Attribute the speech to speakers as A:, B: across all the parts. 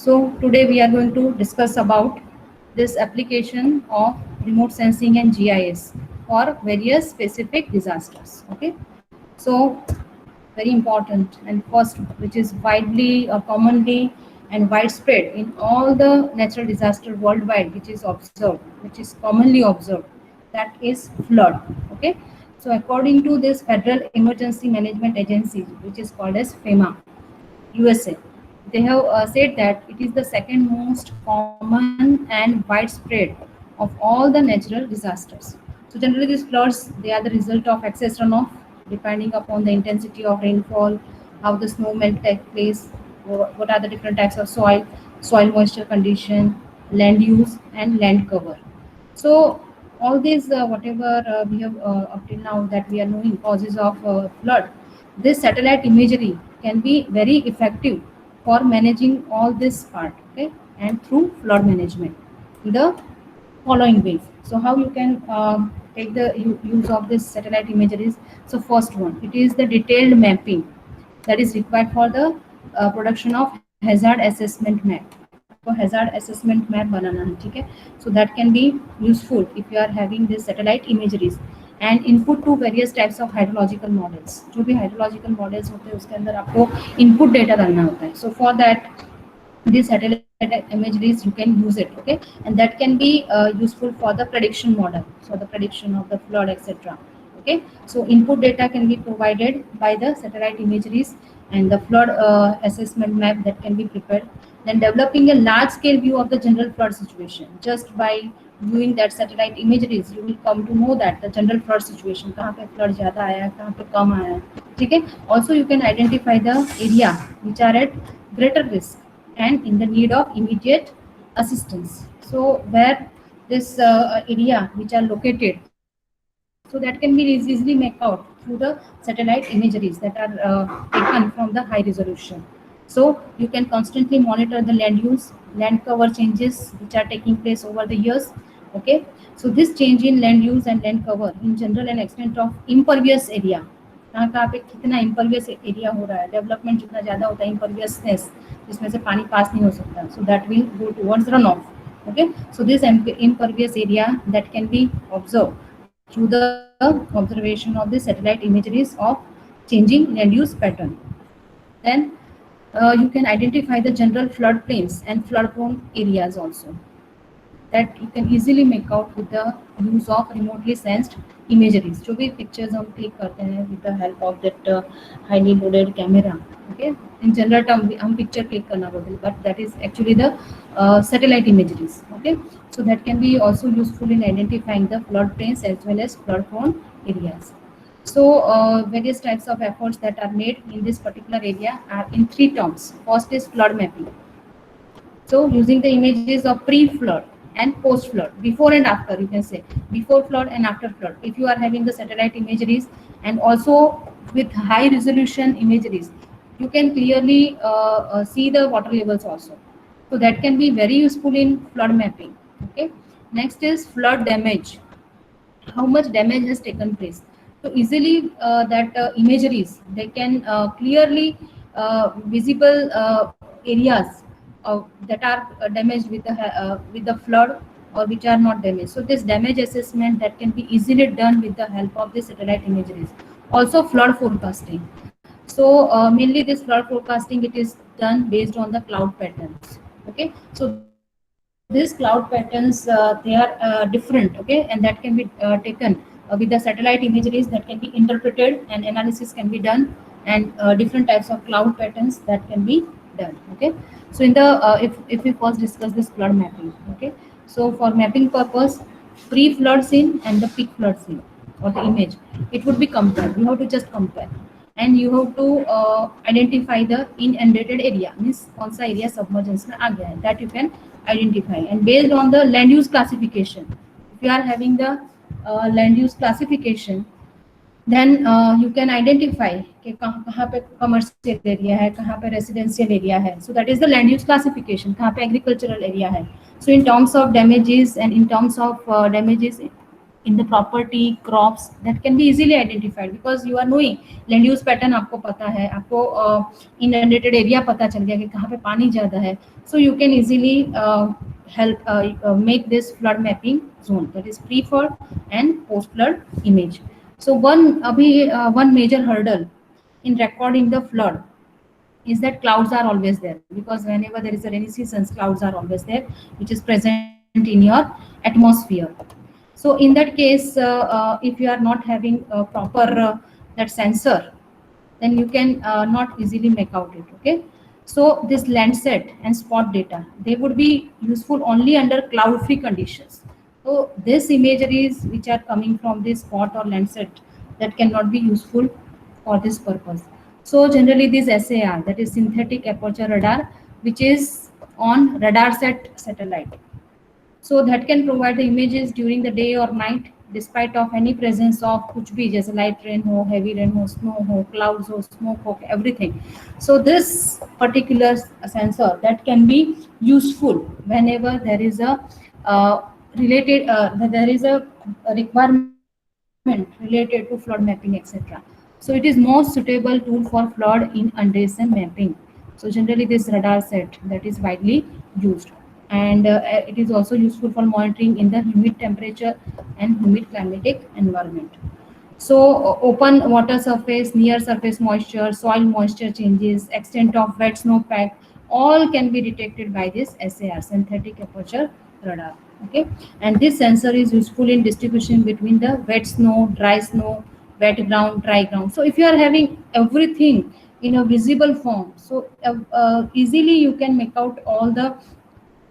A: So today we are going to discuss about this application of remote sensing and GIS for various specific disasters. Okay, so very important and first, which is widely commonly and widespread in all the natural disaster worldwide, which is commonly observed, that is flood. Okay, so according to this Federal Emergency Management Agency, which is called as FEMA, USA. They have said that it is the second most common and widespread of all the natural disasters. So generally these floods, they are the result of excess runoff depending upon the intensity of rainfall, how the snow melt take place, what are the different types of soil moisture condition, land use and land cover. So all these whatever we have up till now that we are knowing causes of flood, this satellite imagery can be very effective for managing all this part. Okay, and through flood management in the following ways. So how you can take the use of this satellite imageries. So first one, it is the detailed mapping that is required for the production of hazard assessment map. आपको hazard assessment map बनाना है, ठीक है. So that can be useful if you are having this satellite imageries and input to various types of hydrological models. जो भी hydrological models होते हैं उसके अंदर आपको input data डालना होता है. So for that these satellite imageries you can use it. Okay, and that can be useful for the prediction model, so the prediction of the flood, etc. Okay, so input data can be provided by the satellite imageries and the flood assessment map that can be prepared. Then developing a large scale view of the general flood situation. Just by viewing that satellite imageries you will come to know that the general flood situation, कहाँ पे flood ज़्यादा आया, कहाँ पे कम आया, ठीक है. Also you can identify the area which are at greater risk and in the need of immediate assistance. So where this area which are located, so that can be easily make out through the satellite imageries that are taken from the high resolution. So you can constantly monitor the land use, land cover changes which are taking place over the years. Okay, so this change in land use and land cover in general and extent of impervious area, कहाँ पे कितना impervious area हो रहा है, development जितना ज़्यादा होता है, imperviousness जिसमें से पानी पास नहीं हो सकता, so that will go towards runoff. Okay, so this impervious area that can be observed through the observation of the satellite imageries of changing land use pattern. Then you can identify the general floodplains and flood prone areas also, that you can easily make out with the use of remotely sensed imageries. जो भी pictures हम click करते हैं with the help of that highly loaded camera. Okay, in general term हम picture click करना बोलते हैं, but that is actually the satellite imageries. Okay, so that can be also useful in identifying the flood plains as well as flood prone areas. So various types of efforts that are made in this particular area are in three terms. First is flood mapping. So using the images of pre-flood and post-flood, before and after, you can say before flood and after flood. If you are having the satellite imageries and also with high resolution imageries, you can clearly see the water levels also. So that can be very useful in flood mapping. Okay. Next is flood damage. How much damage has taken place? So easily that imageries, they can clearly visible areas that are damaged with the flood or which are not damaged. So this damage assessment that can be easily done with the help of the satellite imageries. Also flood forecasting. So mainly this flood forecasting, it is done based on the cloud patterns. Okay, so these cloud patterns they are different. Okay, and that can be taken with the satellite imageries, that can be interpreted and analysis can be done, and different types of cloud patterns that can be done. Okay, so in the if we first discuss this flood mapping. Okay, so for mapping purpose, pre-flood scene and the peak flood scene or the image, it would be compared. You have to just compare and you have to identify the inundated area, means कौन सा area submergence में आ गया है, that you can identify. And based on the land use classification, if you are having the land use classification, then you can identify कि कहाँ पे commercial area है, कहाँ पे residential area है. So that is the land use classification, कहाँ पे agricultural area है. So in terms of damages and in terms of damages in the property, crops, that can be easily identified because you are knowing land use pattern आपको पता है, आपको inundated area पता चल गया कि कहाँ पे पानी ज़्यादा है, so you can easily help make this flood mapping zone, that is pre-flood and post-flood image. So one major hurdle in recording the flood is that clouds are always there, because whenever there is a rainy season, clouds are always there, which is present in your atmosphere. So in that case, if you are not having a proper that sensor, then you can not easily make out it. Okay, so this Landsat and spot data, they would be useful only under cloud free conditions. So this imageries which are coming from this spot or Landsat, that cannot be useful for this purpose. So generally this SAR, that is synthetic aperture radar, which is on RadarSat satellite, so that can provide the images during the day or night despite of any presence of कुछ भी, जैसे light rain हो, heavy rain हो, snow हो, clouds हो, smoke हो, everything. So this particular sensor that can be useful whenever there is a there is a requirement related to flood mapping, etc. So it is most suitable tool for flood in undulation mapping. So generally this radar set that is widely used, and it is also useful for monitoring in the humid temperature and humid climatic environment. So open water surface, near surface moisture, soil moisture changes, extent of wet snowpack, all can be detected by this SAR, synthetic aperture radar. Okay, and this sensor is useful in distribution between the wet snow, wet ground, dry ground. So if you are having everything in a visible form, so easily you can make out all the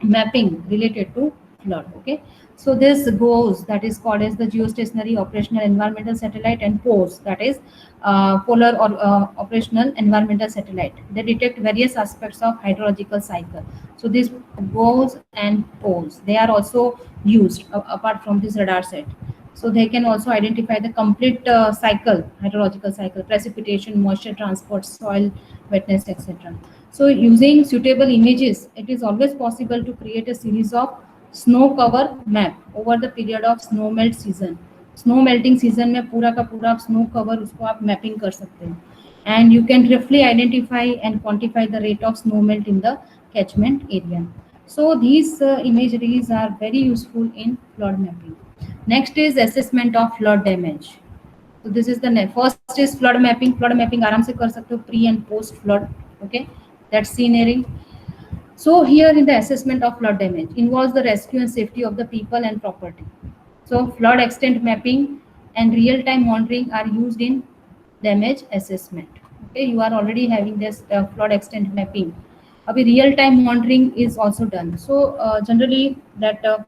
A: mapping related to flood. Okay, so this GOES, that is called as the geostationary operational environmental satellite, and POES, that is polar or operational environmental satellite, they detect various aspects of hydrological cycle. So this GOES and POES, they are also used apart from this radar set. So they can also identify the complete cycle, hydrological cycle, precipitation, moisture transport, soil wetness, etc. So using suitable images, it is always possible to create a series of snow cover map over the period of snow melt season. Snow melting season में पूरा का पूरा आप snow cover उसको आप mapping कर सकते हैं, and you can roughly identify and quantify the rate of snow melt in the catchment area. So these imageries are very useful in flood mapping. Next is assessment of flood damage. So this is the first is flood mapping. Flood mapping आराम से कर सकते हो pre and post flood. Okay, that's scenery. So here in the assessment of flood damage involves the rescue and safety of the people and property. So flood extent mapping and real-time monitoring are used in damage assessment. Okay, you are already having this flood extent mapping. Abhi real-time monitoring is also done. So generally that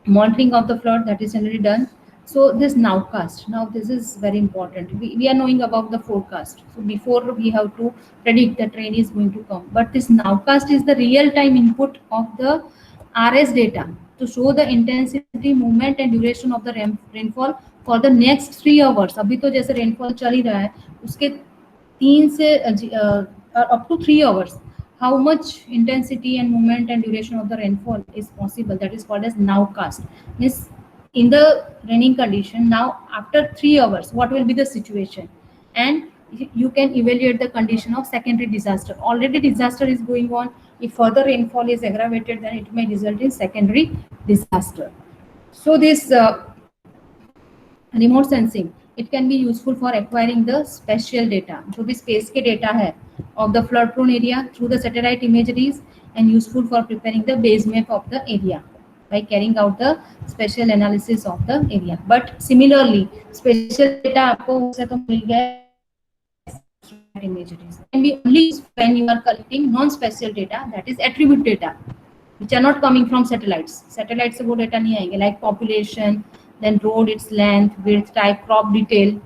A: monitoring of the flood, that is generally done. So this nowcast, now this is very important. We are knowing about the forecast, so before we have to predict that rain is going to come, but this nowcast is the real time input of the RS data to show the intensity, movement and duration of the rainfall for the next 3 hours. अभी तो जैसे rainfall चल ही रहा है, उसके 3 से up to 3 hours, how much intensity and movement and duration of the rainfall is possible, that is called as nowcast. Means in the raining condition, now after 3 hours what will be the situation, and you can evaluate the condition of secondary disaster. Already disaster is going on, if further rainfall is aggravated, then it may result in secondary disaster. So this remote sensing, it can be useful for acquiring the spatial data, जो भी space के data है of the flood prone area through the satellite imageries, and useful for preparing the base map of the area by carrying out the spatial analysis of the area. But similarly spatial data आपको उससे तो मिल गया imageries can be only used when you are collecting non-spatial data, that is attribute data, which are not coming from satellites. Satellites से वो data नहीं आएंगे, like population, then road, its length, width, type, crop detail.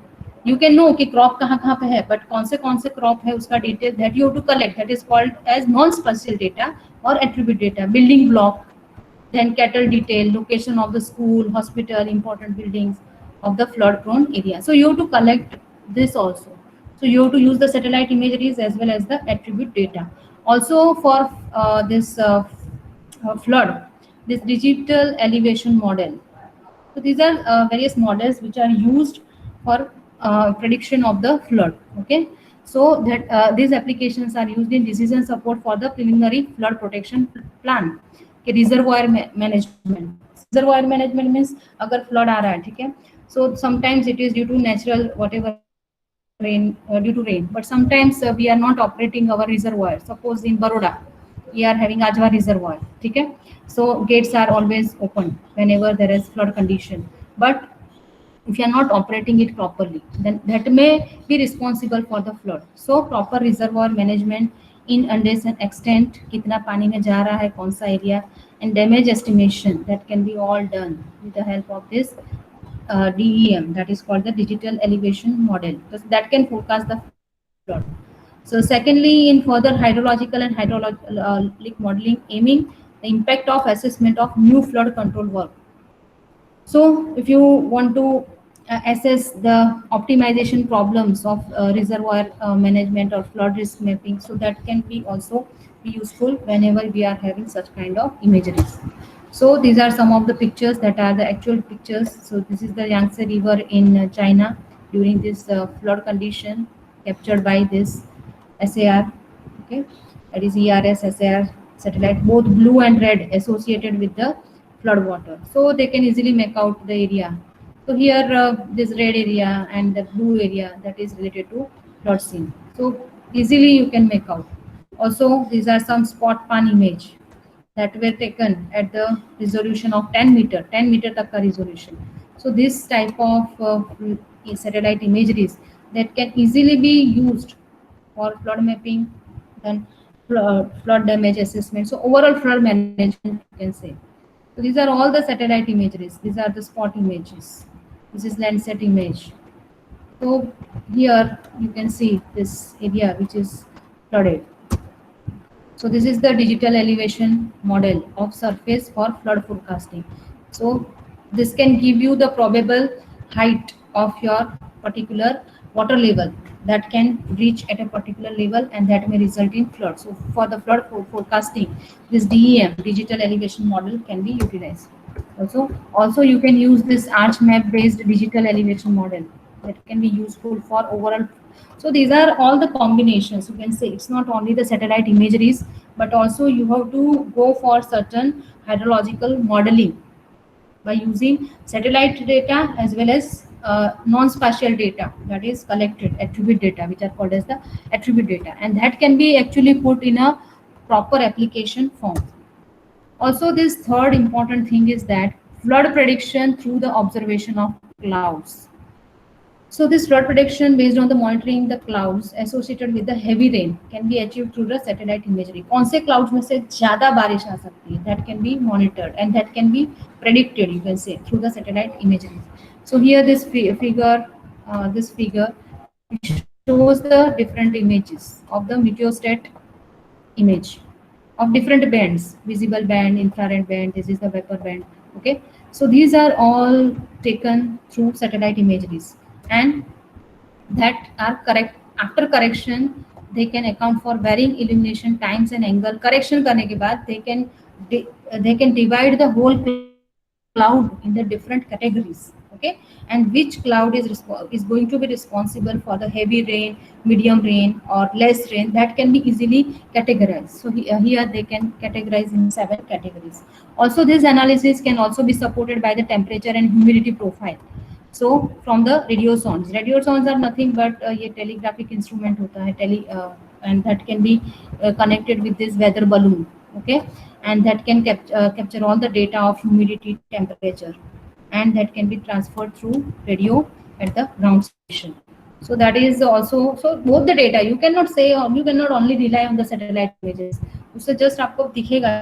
A: You can know कि crop कहाँ पे है, but कौन से crop है उसका detail that you have to collect, that is called as non-spatial data or attribute data. Building block, then cattle detail, location of the school, hospital, important buildings of the flood prone area. So you have to collect this also. So you have to use the satellite imageries as well as the attribute data. Also for this flood, this digital elevation model, So these are various models which are used for prediction of the flood. Okay, so that these applications are used in decision support for the preliminary flood protection plan. Okay, reservoir management. Reservoir management means अगर flood आ रहा है, ठीक है, so sometimes it is due to natural whatever rain, due to rain, but sometimes we are not operating our reservoir. Suppose in Baroda we are having Ajwa reservoir, ठीक है, so gates are always open whenever there is flood condition, but if you are not operating it properly, then that may be responsible for the flood. So proper reservoir management in understand extent, कितना पानी में जा रहा है, कौन सा area, and damage estimation that can be all done with the help of this DEM, that is called the digital elevation model, because that can forecast the flood. So secondly, in further hydrological and hydraulic modeling, aiming the impact of assessment of new flood control work. So if you want to assess the optimization problems of reservoir management or flood risk mapping, so that can be also be useful whenever we are having such kind of imageries. So these are some of the pictures that are the actual pictures. So this is the Yangtze River in China during this flood condition captured by this SAR. Okay, that is ERS SAR satellite, both blue and red associated with the flood water, so they can easily make out the area. So here this red area and the blue area, that is related to flood scene, so easily you can make out. Also these are some spot pan image that were taken at the resolution of 10 meter tak ka resolution. So this type of satellite imageries that can easily be used for flood mapping, then flood damage assessment. So overall flood management, you can say. So these are all the satellite imageries. These are the spot images. This is Landsat image. So here you can see this area which is flooded. So this is the digital elevation model of surface for flood forecasting. So this can give you the probable height of your particular water level that can reach at a particular level, and that may result in flood. So for the flood forecasting, this DEM, digital elevation model, can be utilized. Also you can use this ArchMap based digital elevation model that can be useful for overall. So these are all the combinations. You can say it's not only the satellite imageries, but also you have to go for certain hydrological modeling by using satellite data as well as non-spatial data, that is collected attribute data, which are called as the attribute data, and that can be actually put in a proper application form. Also, this third important thing is that flood prediction through the observation of clouds. So this flood prediction based on the monitoring the clouds associated with the heavy rain can be achieved through the satellite imagery. कौन से clouds में से ज़्यादा बारिश आ सकती है, that can be monitored and that can be predicted, you can say, through the satellite imagery. So here this figure shows the different images of the meteostat image of different bands, visible band, infrared band, this is the vapor band. Okay, so these are all taken through satellite imageries, and that are correct. After correction, they can account for varying illumination times and angle. Correction करने के बाद they can divide the whole cloud in the different categories. Okay, and which cloud is going to be responsible for the heavy rain, medium rain, or less rain, that can be easily categorized. So here they can categorize in 7 categories. Also this analysis can also be supported by the temperature and humidity profile. So from the radiosondes are nothing but ये telegraphic instrument होता है, and that can be connected with this weather balloon. Okay, and that can capture all the data of humidity, temperature, and that can be transferred through radio at the ground station. So that is also, so both the data you cannot say, you cannot only rely on the satellite images. उससे just आपको दिखेगा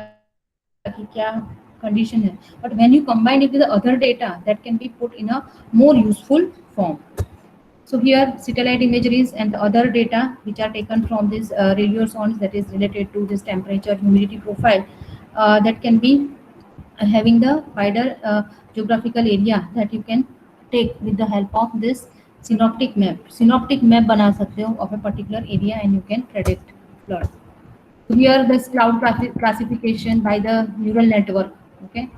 A: कि क्या condition है, but when you combine it with the other data, that can be put in a more useful form. So here satellite imageries and the other data which are taken from this radio sounds, that is related to this temperature, humidity profile, that can be having the wider geographical area that you can take with the help of this synoptic map. Synoptic map बना सकते हो of a particular area and you can predict flood. Here this cloud classification by the neural network. Okay,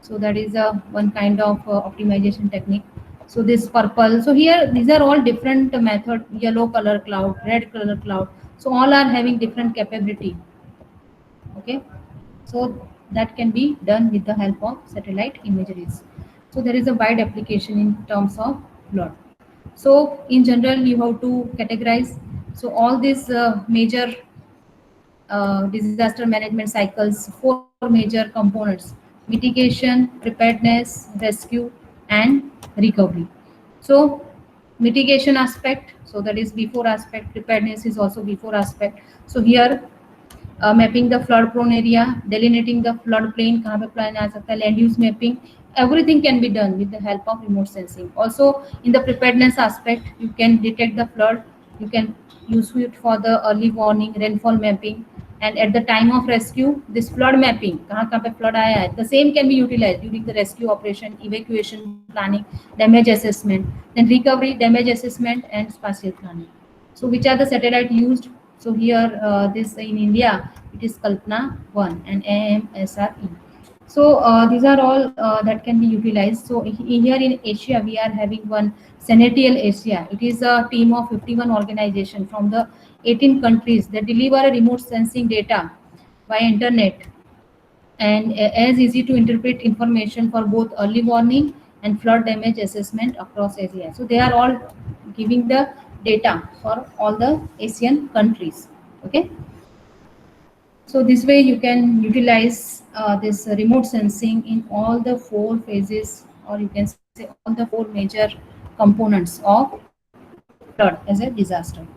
A: So that is one kind of optimization technique. So this purple, so here these are all different method, yellow color cloud, red color cloud, so all are having different capability. Okay, so that can be done with the help of satellite imageries. So there is a wide application in terms of flood. So in general you have to categorize, so all these major disaster management cycles, four major components: mitigation, preparedness, rescue, and recovery. So mitigation aspect, so that is before aspect, preparedness is also before aspect. So here mapping the flood prone area, delineating the flood plain, कहाँ पे plan आ सकता है, land use mapping, everything can be done with the help of remote sensing. Also in the preparedness aspect, you can detect the flood, you can use it for the early warning, rainfall mapping, and at the time of rescue, this flood mapping, कहाँ पे flood आया है, the same can be utilized during the rescue operation, evacuation planning, damage assessment, then recovery, damage assessment, and spatial planning. So which are the satellite used? So here, this in India, it is Kalpana 1 and AMSRE. So these are all that can be utilized. So here in Asia, we are having one Sentinel Asia. It is a team of 51 organizations from the 18 countries that deliver a remote sensing data by internet and as easy to interpret information for both early warning and flood damage assessment across Asia. So they are all giving the data for all the Asian countries. Okay. So this way you can utilize this remote sensing in all the four phases, or you can say all the four major components of flood as a disaster.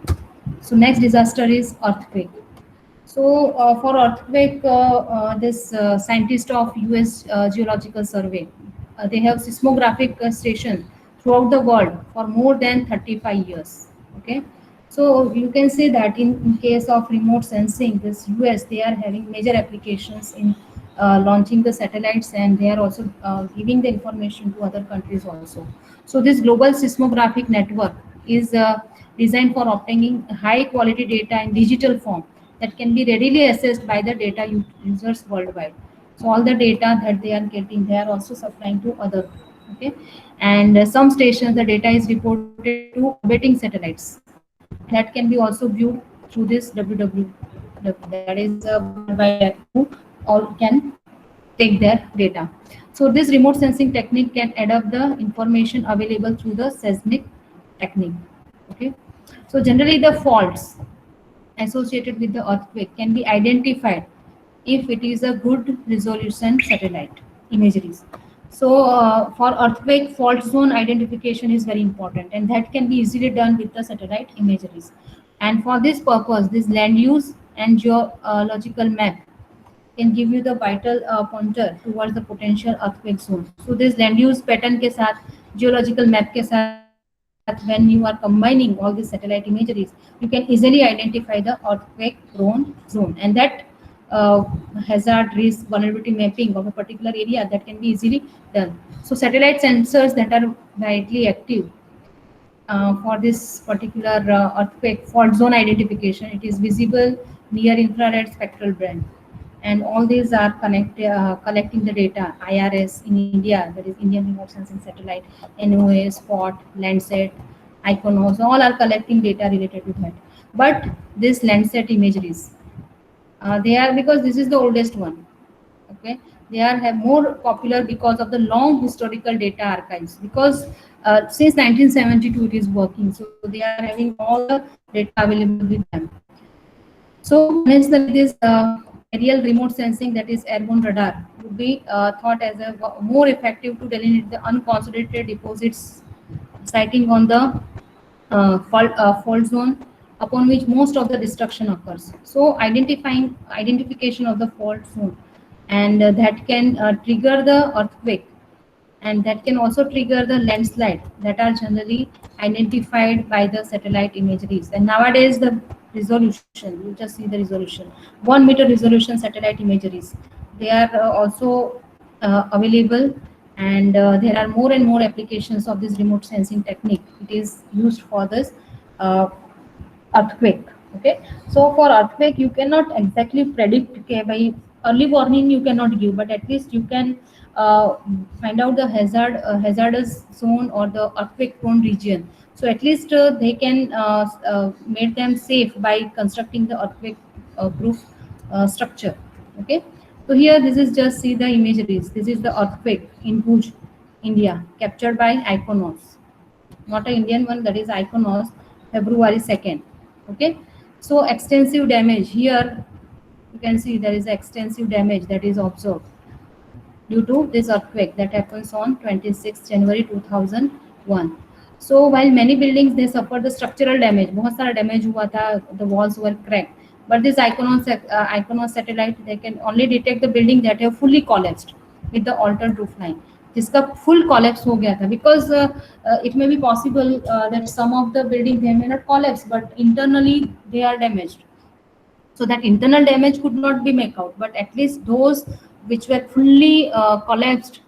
A: So next disaster is earthquake. So for earthquake, this scientist of U.S. Geological Survey, they have seismographic station throughout the world for more than 35 years. Okay, so you can say that in case of remote sensing, this U.S. they are having major applications in launching the satellites, and they are also giving the information to other countries also. So this global seismographic network is designed for obtaining high quality data in digital form that can be readily accessed by the data users worldwide. So all the data that they are getting, they are also supplying to other. Okay, and some stations the data is reported to orbiting satellites, and that can be also viewed through this WWW. That is a World Wide Web, who all can take their data. So this remote sensing technique can add up the information available through the seismic technique. Okay, so generally the faults associated with the earthquake can be identified if it is a good resolution satellite imageries. So for earthquake, fault zone identification is very important, and that can be easily done with the satellite imageries. And for this purpose, this land use and geological map can give you the vital pointer towards the potential earthquake zone. So this land use pattern के साथ, geological map के साथ, when you are combining all these satellite imageries, you can easily identify the earthquake prone zone, and that hazard risk vulnerability mapping of a particular area, that can be easily done. So satellite sensors that are widely active for this particular earthquake fault zone identification, it is visible near infrared spectral band, and all these are collecting the data. IRS in India, that is Indian Remote Sensing Satellite, NOAA, SPOT, Landsat, ICONOS, all are collecting data related to that. But this Landsat imageries, they are, because this is the oldest one. Okay, they are have more popular because of the long historical data archives, because since 1972 it is working, so they are having all the data available with them. So conventionally this aerial remote sensing, that is airborne radar, would be thought as a more effective to delineate the unconsolidated deposits siting on the fault zone upon which most of the destruction occurs. So identification of the fault zone, and that can trigger the earthquake, and that can also trigger the landslide that are generally identified by the satellite imageries. And nowadays the resolution, you just see the resolution, 1 meter resolution satellite imageries, they are also available, and there are more and more applications of this remote sensing technique. It is used for this uh, earthquake. Okay, so for earthquake you cannot exactly predict, okay, by early warning you cannot give, but at least you can find out the hazardous zone or the earthquake prone region. So at least they can make them safe by constructing the earthquake proof structure. Okay, so here this is just see the imageries. This is the earthquake in Bhuj, India, captured by Iconos, not an Indian one, that is Iconos, February 2nd. Okay, so extensive damage here. You can see there is extensive damage that is observed due to this earthquake that happens on 26 January 2001. So while many buildings they suffered the structural damage, बहुत सारा damage हुआ था, the walls were cracked. But this Iconos satellite, they can only detect the building that have fully collapsed with the altered roof line. जिसका full collapse हो गया था, because it may be possible that some of the buildings they may not collapse, but internally they are damaged. So that internal damage could not be made out, but at least those which were fully collapsed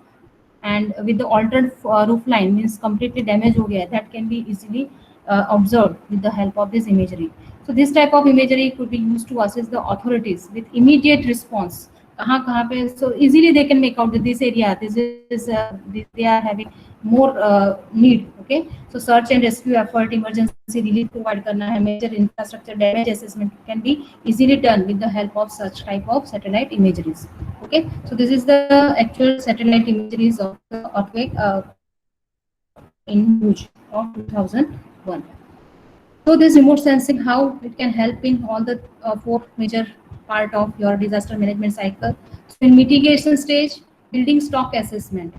A: and with the altered roof line, means completely damaged ho gaya, that can be easily observed with the help of this imagery. So this type of imagery could be used to assess the authorities with immediate response. कहाँ पे, so easily they can make out that this area, they are having more need. Okay, so search and rescue effort, emergency relief provide करना है, major infrastructure damage assessment can be easily done with the help of such type of satellite imageries. Okay, so this is the actual satellite imageries of the earthquake in Bhuj of 2001. So this remote sensing, how it can help in all the four major part of your disaster management cycle. So in mitigation stage, building stock assessment.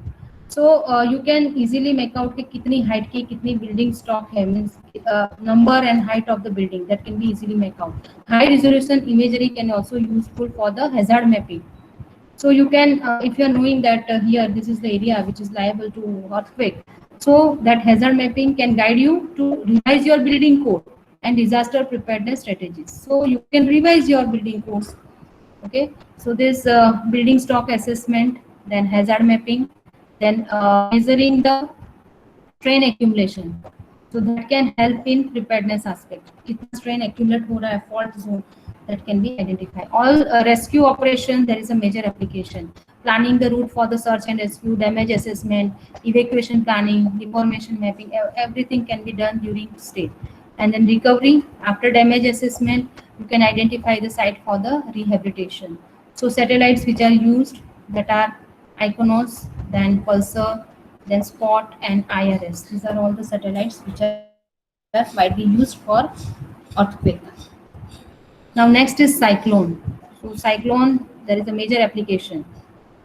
A: So you can easily make out कि कितनी height की कितनी building stock है, means number and height of the building, that can be easily make out. High resolution imagery can also useful for the hazard mapping. So you can, if you are knowing that here this is the area which is liable to earthquake, so that hazard mapping can guide you to revise your building code and disaster preparedness strategies. So you can revise your building codes. Okay, so this building stock assessment, then hazard mapping, then measuring the strain accumulation. So that can help in preparedness aspect. Kitna strain accumulate ho raha hai, fault zone, that can be identified. All rescue operation, there is a major application. Planning the route for the search and rescue, damage assessment, evacuation planning, deformation mapping, everything can be done during stay. And then recovery, after damage assessment, you can identify the site for the rehabilitation. So satellites which are used, that are Iconos, then Pulsar, then SPOT and IRS. These are all the satellites which are widely used for earthquake. Now next is cyclone. So cyclone, there is a major application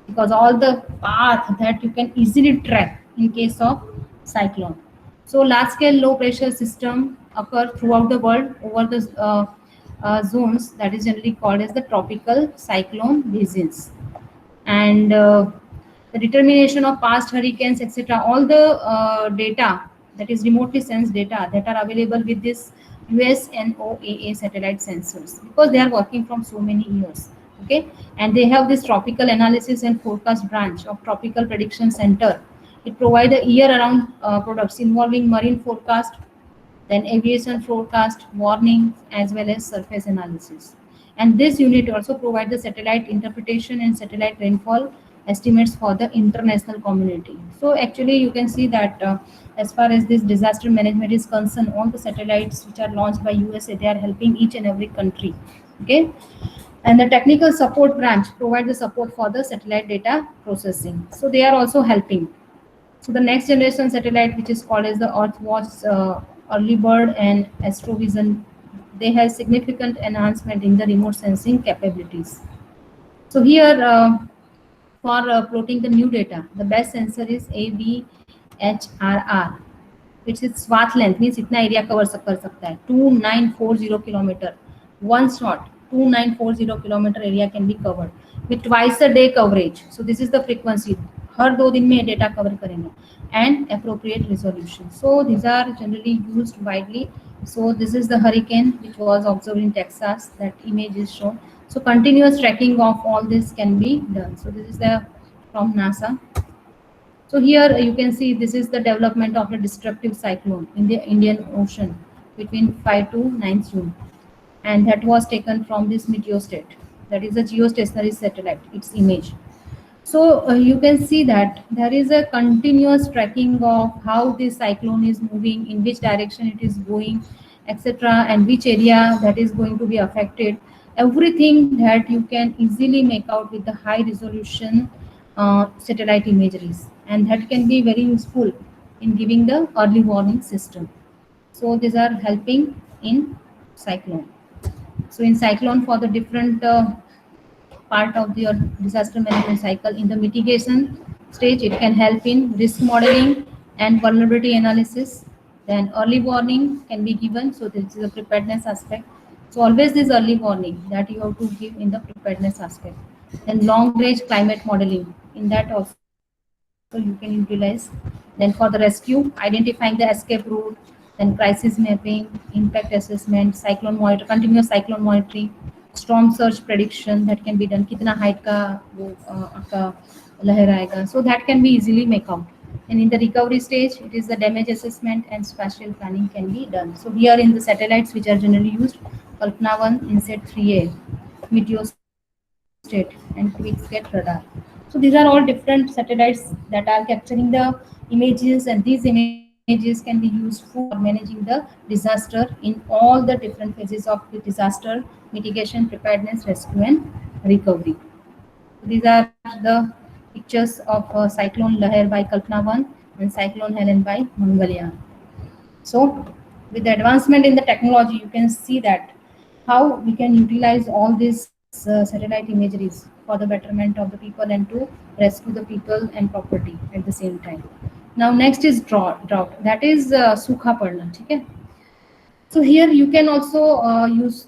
A: because all the path that you can easily track in case of cyclone. So large scale low pressure system occur throughout the world over the zones that is generally called as the tropical cyclone basins. And the determination of past hurricanes, etc., all the data, that is remotely sensed data, that are available with this USNOAA satellite sensors, because they are working from so many years. Okay, and they have this tropical analysis and forecast branch of tropical prediction center. It provides a year-round products involving marine forecast, then aviation forecast, warning, as well as surface analysis. And this unit also provides the satellite interpretation and satellite rainfall estimates for the international community. So actually you can see that as far as this disaster management is concerned, all the satellites which are launched by USA, they are helping each and every country. Okay, and the technical support branch provides the support for the satellite data processing. So they are also helping. So the next generation satellite, which is called as the Earthwatch, Early Bird, and Astrovision, they have significant enhancement in the remote sensing capabilities. So here, for plotting the new data, the best sensor is AVHRR, which is swath length, means itna area cover कर सकता है 2940 kilometer. One shot 2940 kilometer area can be covered with twice a day coverage. So this is the frequency. हर 2 दिन में data cover करेंगे, and appropriate resolution. So these are generally used widely. So this is the hurricane which was observed in Texas. That image is shown. So continuous tracking of all this can be done. So this is the from NASA. So here you can see this is the development of a destructive cyclone in the Indian Ocean between 5 to 9 June, and that was taken from this meteostat. that is a geostationary satellite, its image. So you can see that there is a continuous tracking of how this cyclone is moving, in which direction it is going, etc., and which area that is going to be affected. Everything that you can easily make out with the high resolution satellite imageries, and that can be very useful in giving the early warning system. So these are helping in cyclone. So in cyclone, for the different part of your disaster management cycle, in the mitigation stage it can help in risk modeling and vulnerability analysis. Then early warning can be given, so this is a preparedness aspect. So always this early warning that you have to give in the preparedness aspect. Then long range climate modeling, in that also you can utilize. Then for the rescue, identifying the escape route, then crisis mapping, impact assessment, cyclone monitor, continuous cyclone monitoring, storm surge prediction that can be done, कितना height का वो आपका लहर आएगा, so that can be easily make out. And in the recovery stage, it is the damage assessment and spatial planning can be done. So here in the satellites which are generally used, Kalpana 1, INSET 3A, Meteostat, and QuickSat radar. So these are all different satellites that are capturing the images, and these images can be used for managing the disaster in all the different phases of the disaster mitigation, preparedness, rescue, and recovery. So these are the pictures of Cyclone Lahar by Kalpana 1 and Cyclone Helen by Mangalyaan. So with the advancement in the technology, you can see that how we can utilize all these satellite imageries for the betterment of the people and to rescue the people and property at the same time. Now next is drought. That is Sukha Padna. Okay? So here you can also use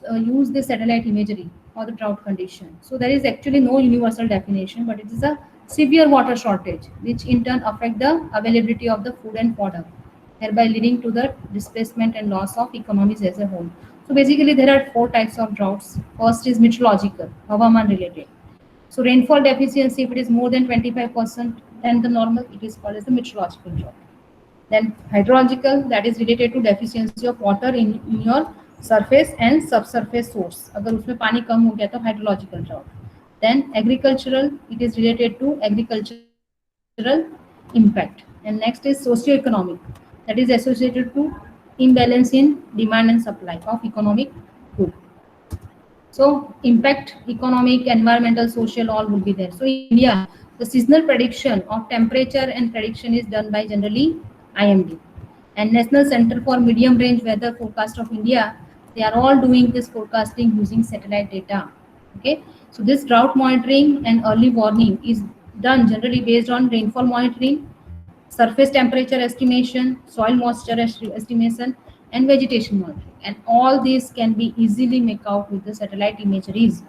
A: the satellite imagery for the drought condition. So there is actually no universal definition, but it is a severe water shortage, which in turn affect the availability of the food and fodder, thereby leading to the displacement and loss of economies as a whole. So basically, there are four types of droughts. First is meteorological, Havaman related. So rainfall deficiency, if it is more than 25% than the normal, it is called as the meteorological drought. Then hydrological, that is related to deficiency of water in your surface and subsurface source. अगर उसमें पानी कम हो गया तो hydrological drought. Then agricultural, it is related to agricultural impact. And next is socio-economic, that is associated to imbalance in demand and supply of economic good. So impact, economic, environmental, social, all will be there. So in India, the seasonal prediction of temperature and prediction is done by generally IMD. And National Center for Medium Range Weather Forecast of India, they are all doing this forecasting using satellite data. Okay, so this drought monitoring and early warning is done generally based on rainfall monitoring, surface temperature estimation, soil moisture estimation, and vegetation monitoring. And all these can be easily make out with the satellite imageries.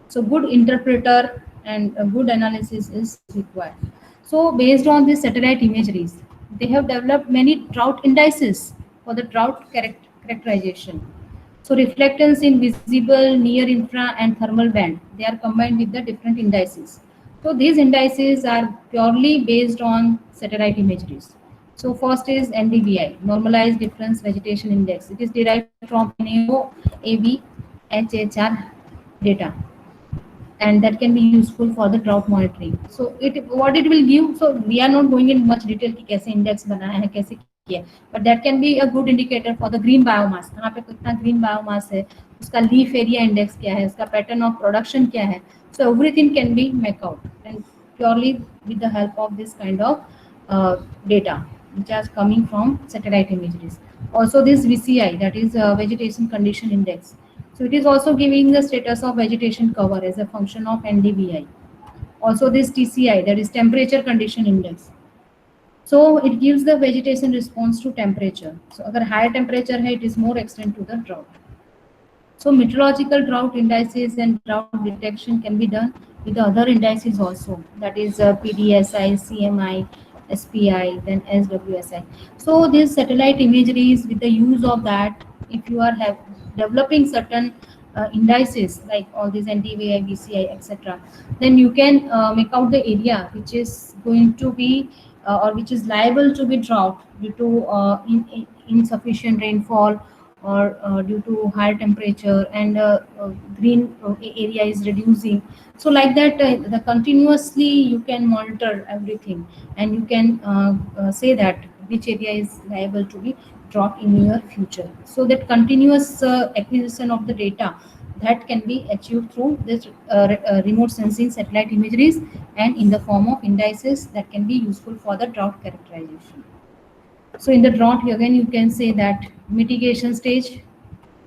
A: So good interpreter and a good analysis is required. So based on these satellite imageries, they have developed many drought indices for the drought characterization. So reflectance in visible, near infra, and thermal band, they are combined with the different indices. So these indices are purely based on satellite imageries. So first is NDVI, Normalized Difference Vegetation Index. It is derived from NAOAV HHR data, and that can be useful for the drought monitoring. So it what it will give, so we are not going in much detail कि कैसे index बनाया है, कैसे किया है, but that can be a good indicator for the green biomass, कहाँ पे कितना green biomass है, उसका leaf area index क्या है, उसका pattern of production क्या है. So everything can be make out, and purely with the help of this kind of data which are coming from satellite imageries. Also this VCI, that is vegetation condition index. So it is also giving the status of vegetation cover as a function of NDVI. Also this TCI, that is temperature condition index. So it gives the vegetation response to temperature. So अगर higher temperature है, it is more extent to the drought. So meteorological drought indices and drought detection can be done with the other indices also. That is PDSI, CMI, SPI, then SWSI. So these satellite imageries, with the use of that, if you are developing certain indices like all these NDVI, VCI, etc., then you can make out the area which is going to be or which is liable to be drought due to insufficient rainfall, or due to higher temperature, and green area is reducing. So like that, the continuously you can monitor everything, and you can say that which area is liable to be drought in your future. So that continuous acquisition of the data that can be achieved through this remote sensing satellite imageries, and in the form of indices that can be useful for the drought characterization. So in the drought, again, you can say that mitigation stage,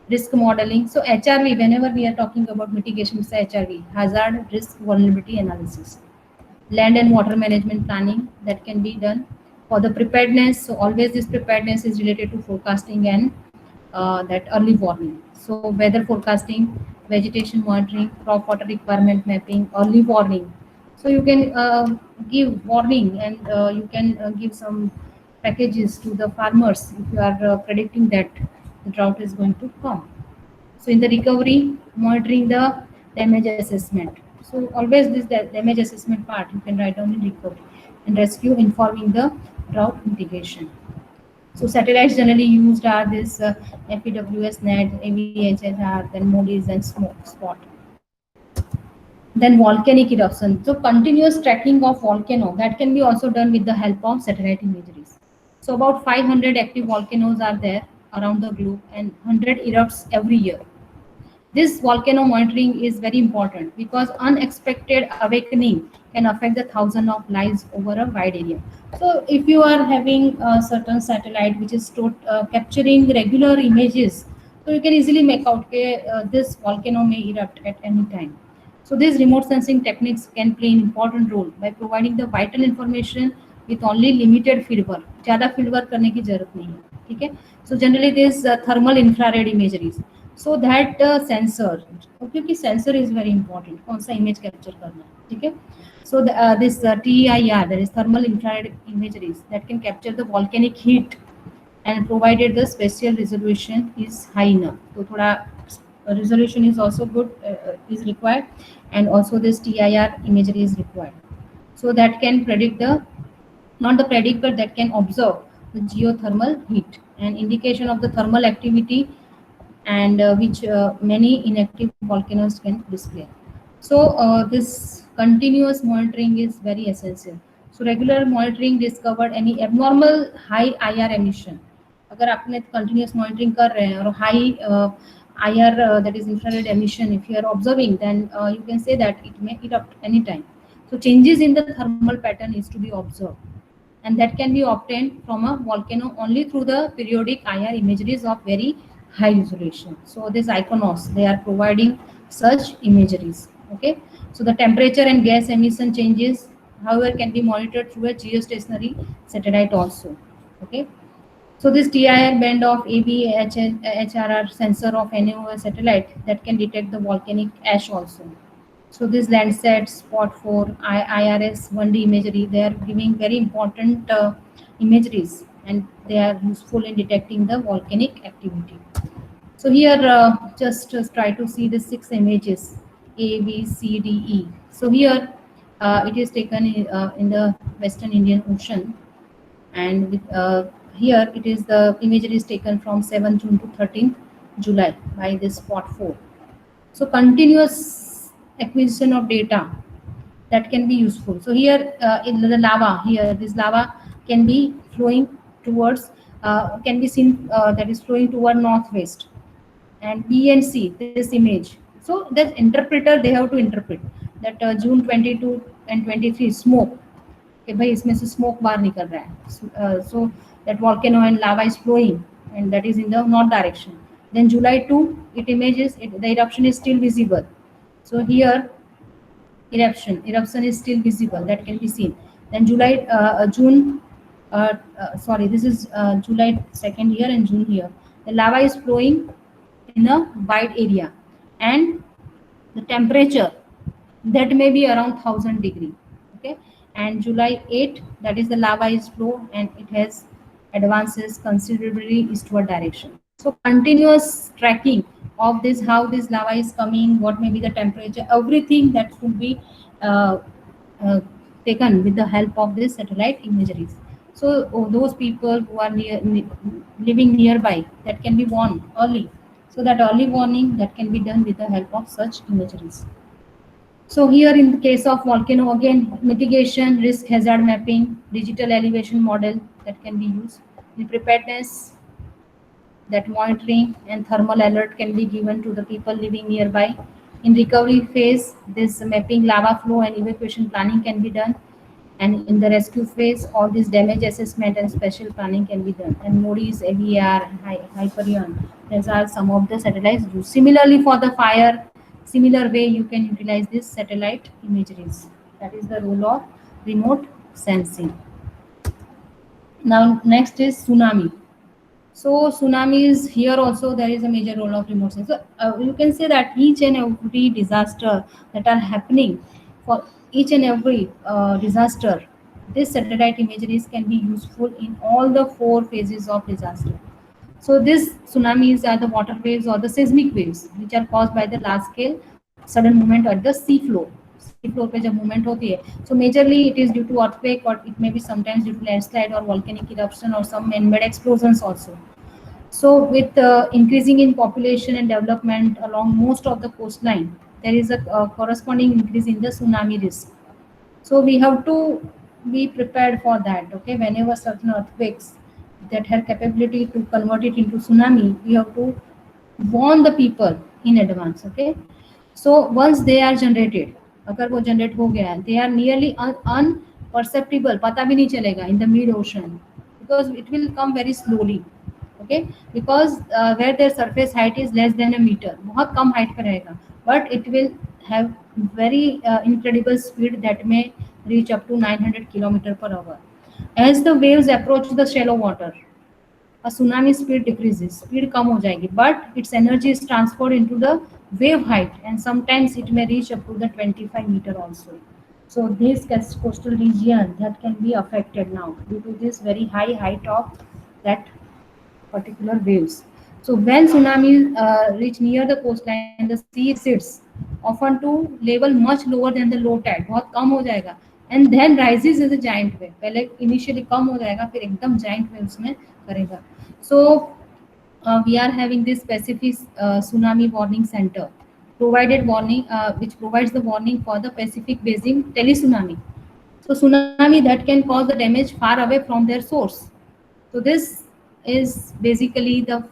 A: risk modeling. So HRV, whenever we are talking about mitigation, it's HRV, hazard risk vulnerability analysis. Land and water management planning that can be done for the preparedness. So always this preparedness is related to forecasting and that early warning. So weather forecasting, vegetation monitoring, crop water requirement mapping, early warning. So you can give warning, and you can give some packages to the farmers if you are predicting that the drought is going to come. So in the recovery, monitoring the damage assessment. So always this damage assessment part you can write down in recovery, and rescue, informing the drought mitigation. So satellites generally used are this FEWS net, AVHR, then MODIS and smoke spot. Then volcanic eruption. So continuous tracking of volcano that can be also done with the help of satellite imageries. So about 500 active volcanoes are there around the globe, and 100 erupts every year. This volcano monitoring is very important because unexpected awakening can affect the thousands of lives over a wide area. So if you are having a certain satellite which is capturing regular images, so you can easily make out this volcano may erupt at any time. So these remote sensing techniques can play an important role by providing the vital information with only limited fieldwork. ज़्यादा fieldwork करने की जरूरत नहीं है, ठीक है? So generally this thermal infrared imageries. So that sensor, क्योंकि sensor is very important. कौन सा image capture करना है, ठीक है? So this TIR, that is thermal infrared imageries, that can capture the volcanic heat, and provided the spatial resolution is high enough. So थोड़ा resolution is also good, is required, and also this TIR imagery is required. So that can predict the, not the predict, but that can observe the geothermal heat and indication of the thermal activity, and which many inactive volcanoes can display. So this continuous monitoring is very essential. So regular monitoring discovered any abnormal high IR emission. अगर आपने continuous monitoring कर रहे हैं और high IR that is infrared emission, if you are observing, then you can say that it may erupt anytime. So changes in the thermal pattern is to be observed, and that can be obtained from a volcano only through the periodic IR imageries of very high resolution. So this Iconos, they are providing such imageries. Okay, so the temperature and gas emission changes, however, can be monitored through a geostationary satellite also. Okay, so this TIR band of ABHRR sensor of NOAA satellite that can detect the volcanic ash also. So this Landsat, Spot 4, IRS 1D imagery, they are giving very important imageries, and they are useful in detecting the volcanic activity. So here just try to see the 6 images, A, B, C, D, E. So here it is taken in the Western Indian Ocean, and here it is, the imagery is taken from 7 June to 13th July by this Spot 4. So continuous acquisition of data that can be useful. So here in the lava, here this lava can be flowing towards, can be seen that is flowing toward northwest, and B and C, this image. So the interpreter, they have to interpret that June 22 and 23 smoke, कि भाई इसमें से smoke बाहर निकल रहा है. So that volcano and lava is flowing, and that is in the north direction. Then July 2, it images, the eruption is still visible. So here eruption is still visible, that can be seen. Then sorry, this is July 2nd here and June here. The lava is flowing in a wide area, and the temperature that may be around 1000 degree. Okay, and July 8, that is the lava is flow, and it has advances considerably eastward direction. So continuous tracking of this, how this lava is coming, what may be the temperature, everything that could be uh, uh, taken with the help of this satellite imageries. So those people who are living nearby, that can be warned early. So that early warning that can be done with the help of such imageries. So here in the case of volcano, again mitigation, risk hazard mapping, digital elevation model that can be used. In preparedness, that monitoring and thermal alert can be given to the people living nearby. In recovery phase, this mapping, lava flow and evacuation planning can be done. And in the rescue phase, all this damage assessment and special planning can be done. And MODIS, AVR, Hyperion, these are some of the satellites used. Similarly, for the fire, similar way you can utilize this satellite imageries. That is the role of remote sensing. Now, next is tsunami. So tsunamis here also there is a major role of remote sensing. So you can say that each and every disaster that are happening, for each and every disaster, this satellite imageries can be useful in all the four phases of disaster. So these tsunamis are the water waves or the seismic waves which are caused by the large scale sudden movement at the sea floor. Sea floor पे जब movement होती है, so majorly it is due to earthquake or it may be sometimes due to landslide or volcanic eruption or some man-made explosions also. So, with increasing in population and development along most of the coastline, there is a corresponding increase in the tsunami risk. So, we have to be prepared for that. Okay, whenever certain earthquakes that have capability to convert it into tsunami, we have to warn the people in advance. Okay, so once they are generated, अगर वो generate हो गया, they are nearly unperceptible, पता भी नहीं चलेगा in the mid ocean because it will come very slowly. Okay, because where their surface height is less than a meter, बहुत कम height पे रहेगा, but it will have very incredible speed that may reach up to 900 kilometer per hour. As the waves approach the shallow water, a tsunami speed decreases, speed कम हो जाएगी, but its energy is transferred into the wave height and sometimes it may reach up to the 25 meter also. So this coastal region that can be affected now due to this very high height of that particular waves. So when tsunamis reach near the coastline, the sea sits often to level much lower than the low tide, बहुत कम हो जाएगा, and then rises as a giant wave. पहले initially कम हो जाएगा, फिर एकदम giant wave उसमें करेगा. So we are having this specific tsunami warning center, provided warning which provides the warning for the Pacific Basin tele-tsunami. So tsunami that can cause the damage far away from their source. So this is basically the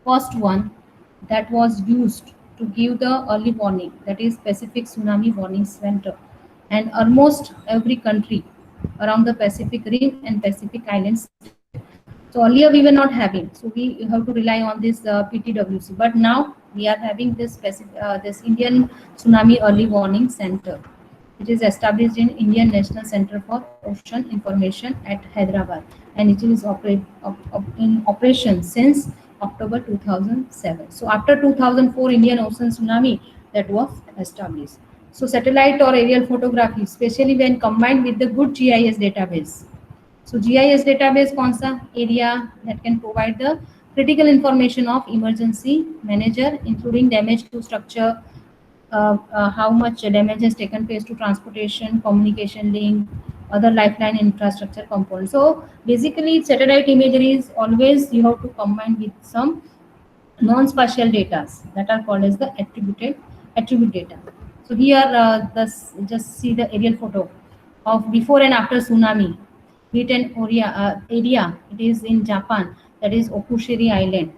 A: first one that was used to give the early warning, that is Pacific Tsunami Warning Center. And almost every country around the Pacific Rim and Pacific Islands have it. So earlier we were not having, so we have to rely on this PTWC. But now we are having this this Indian Tsunami Early Warning Center. It is established in Indian National Center for Ocean Information at Hyderabad, and it is in operation since October 2007. So after 2004 Indian Ocean Tsunami that was established. So satellite or aerial photography, especially when combined with the good GIS database. So GIS database कौन सा area that can provide the critical information of emergency manager, including damage to structure, how much damage has taken place to transportation, communication link, other lifeline infrastructure components. So basically, satellite imagery is always you have to combine with some non-spatial data that are called as the attribute data. So here, just see the aerial photo of before and after tsunami. Hit an area. It is in Japan. That is Okushiri Island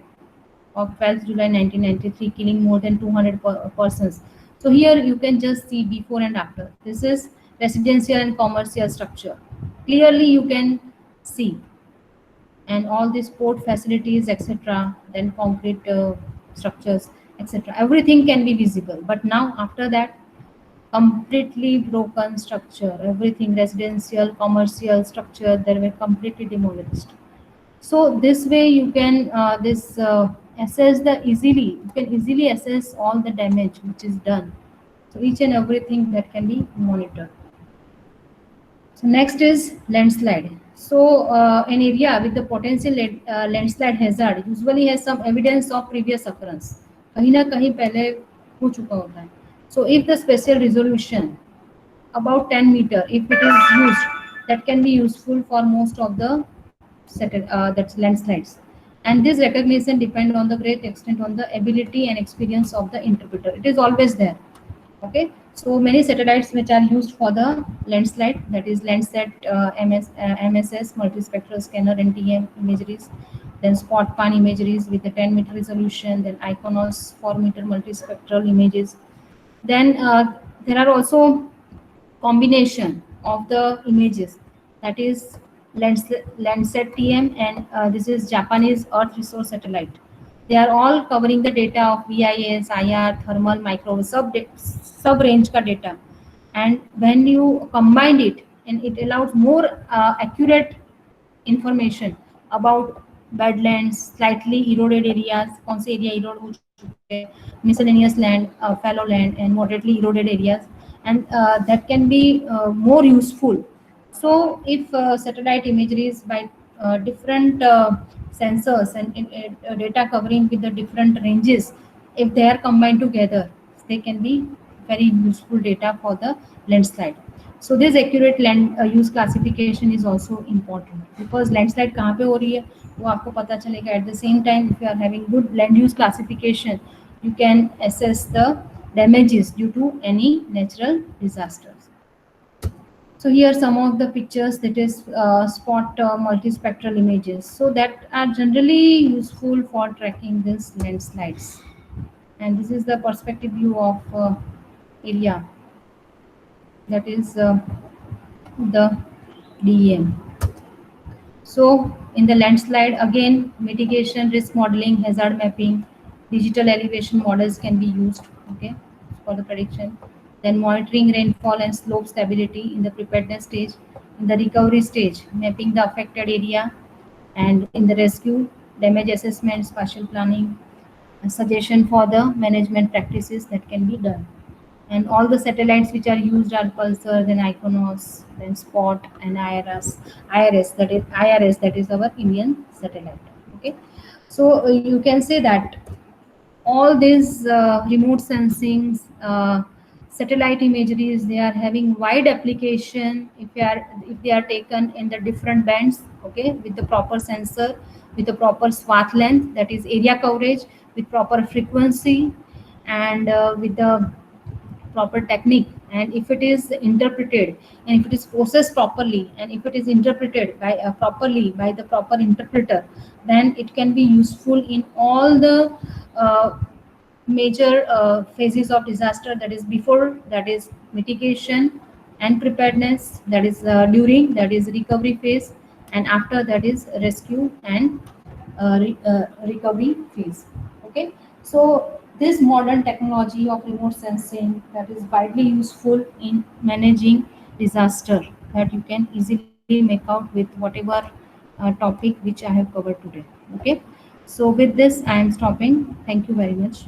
A: of 12th July 1993, killing more than 200 persons. So here you can just see before and after. This is residential and commercial structure. Clearly you can see, and all these port facilities, etc. Then concrete structures, etc. Everything can be visible. But now after that, completely broken structure. Everything residential, commercial structure, they were completely demolished. So this way you can assess the easily. You can easily assess all the damage which is done. So each and everything that can be monitored. So next is landslide. So an area with the potential landslide hazard usually has some evidence of previous occurrence. कहीं ना कहीं पहले हो चुका होता है. So if the spatial resolution about 10 meter, if it is used that can be useful for most of the that's landslides. And this recognition depend on the great extent on the ability and experience of the interpreter. It is always there. Okay, so many satellites which are used for the landslide, that is Landsat, MSS, multispectral scanner, NTM imageries, then spot pan imageries with the 10-meter resolution, then Iconos 4-meter multispectral images. Then there are also combination of the images, that is Landsat TM, and this is Japanese Earth Resource Satellite. They are all covering the data of VIS, IR, thermal, micro, sub range ka data. And when you combine it, and it allows more accurate information about badlands, slightly eroded areas, कौन से area erode हो चुके हैं, miscellaneous land, fallow land, and moderately eroded areas, and that can be more useful. So, if satellite imageries by different sensors and data covering with the different ranges, if they are combined together, they can be very useful data for the landslide. So this accurate land use classification is also important, because landslide कहाँ पे हो रही है वो आपको पता चलेगा. At the same time, if you are having good land use classification, you can assess the damages due to any natural disasters. So here some of the pictures, that is spot multispectral images, so that are generally useful for tracking these landslides. And this is the perspective view of area, that is the DEM. So in the landslide, again, mitigation, risk modeling, hazard mapping, digital elevation models can be used, okay, for the prediction. Then monitoring rainfall and slope stability in the preparedness stage. In the recovery stage, mapping the affected area. And in the rescue, damage assessment, spatial planning, a suggestion for the management practices that can be done. And all the satellites which are used are Pulsar, then Iconos, then Spot, and IRS, that is our Indian satellite. Okay, so you can say that all these remote sensings, satellite imageries, they are having wide application if they are taken in the different bands, okay, with the proper sensor, with the proper swath length, that is area coverage, with proper frequency, and with the proper technique. And if it is interpreted, and if it is processed properly, and if it is interpreted by properly by the proper interpreter, then it can be useful in all the uh, major phases of disaster, that is before, that is mitigation and preparedness, that is during, that is recovery phase, and after, that is rescue and recovery phase. Okay, so this modern technology of remote sensing, that is widely useful in managing disaster, that you can easily make out with whatever topic which I have covered today. Okay, so with this I am stopping. Thank you very much.